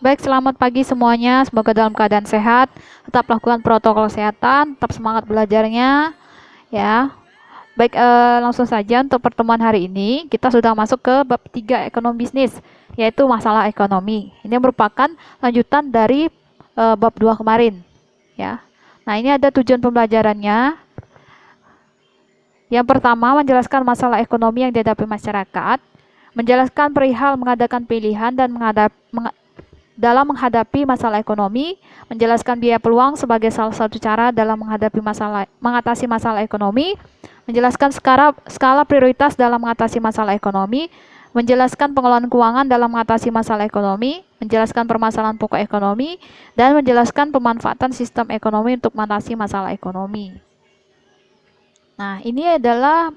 Baik, selamat pagi semuanya. Semoga dalam keadaan sehat. Tetap lakukan protokol kesehatan, tetap semangat belajarnya, ya. Baik, langsung saja untuk pertemuan hari ini, kita sudah masuk ke bab 3 ekonomi bisnis, yaitu masalah ekonomi. Ini merupakan lanjutan dari bab 2 kemarin, ya. Nah, ini ada tujuan pembelajarannya. Yang pertama, menjelaskan masalah ekonomi yang dihadapi masyarakat, menjelaskan perihal mengadakan pilihan dan dalam menghadapi masalah ekonomi, menjelaskan biaya peluang sebagai salah satu cara dalam mengatasi masalah ekonomi, menjelaskan skala prioritas dalam mengatasi masalah ekonomi, menjelaskan pengelolaan keuangan dalam mengatasi masalah ekonomi, menjelaskan permasalahan pokok ekonomi, dan menjelaskan pemanfaatan sistem ekonomi untuk mengatasi masalah ekonomi. Nah, ini adalah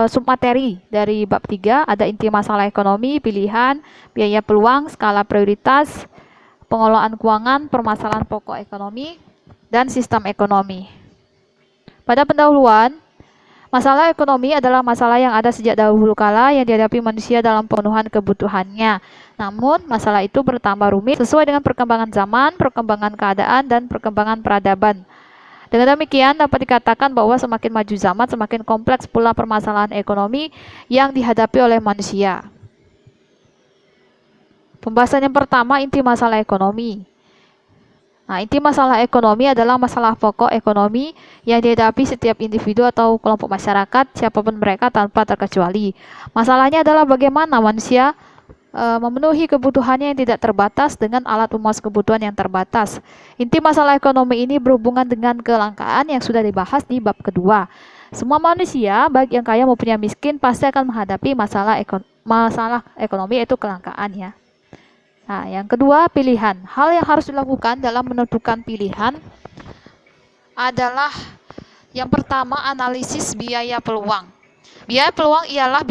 submateri dari bab 3, ada inti masalah ekonomi, pilihan, biaya peluang, skala prioritas, pengelolaan keuangan, permasalahan pokok ekonomi, dan sistem ekonomi. Pada pendahuluan, masalah ekonomi adalah masalah yang ada sejak dahulu kala yang dihadapi manusia dalam pemenuhan kebutuhannya. Namun, masalah itu bertambah rumit sesuai dengan perkembangan zaman, perkembangan keadaan, dan perkembangan peradaban. Dengan demikian, dapat dikatakan bahwa semakin maju zaman, semakin kompleks pula permasalahan ekonomi yang dihadapi oleh manusia. Pembahasan yang pertama, inti masalah ekonomi. Nah, inti masalah ekonomi adalah masalah pokok ekonomi yang dihadapi setiap individu atau kelompok masyarakat, siapapun mereka tanpa terkecuali. Masalahnya adalah bagaimana manusia memenuhi kebutuhannya yang tidak terbatas dengan alat pemuas kebutuhan yang terbatas. Inti masalah ekonomi ini berhubungan dengan kelangkaan yang sudah dibahas di bab kedua. Semua manusia, baik yang kaya maupun yang miskin, pasti akan menghadapi masalah ekonomi, yaitu kelangkaan, ya. Nah, yang kedua, pilihan. Hal yang harus dilakukan dalam menentukan pilihan adalah yang pertama, analisis biaya peluang. Biaya peluang ialah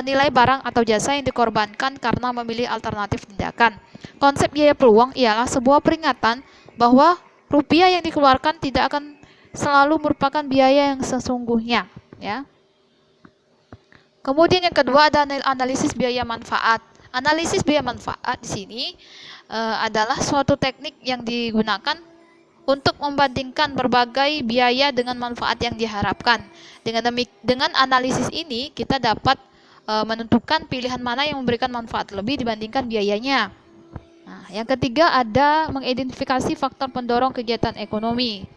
nilai barang atau jasa yang dikorbankan karena memilih alternatif tindakan. Konsep biaya peluang ialah sebuah peringatan bahwa rupiah yang dikeluarkan tidak akan selalu merupakan biaya yang sesungguhnya, ya. Kemudian yang kedua ada analisis biaya manfaat. Analisis biaya manfaat di sini adalah suatu teknik yang digunakan untuk membandingkan berbagai biaya dengan manfaat yang diharapkan. Dengan analisis ini kita dapat menentukan pilihan mana yang memberikan manfaat lebih dibandingkan biayanya. Nah, yang ketiga ada mengidentifikasi faktor pendorong kegiatan ekonomi.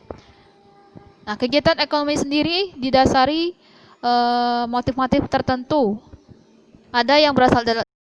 Nah, kegiatan ekonomi sendiri didasari motif-motif tertentu. Ada yang berasal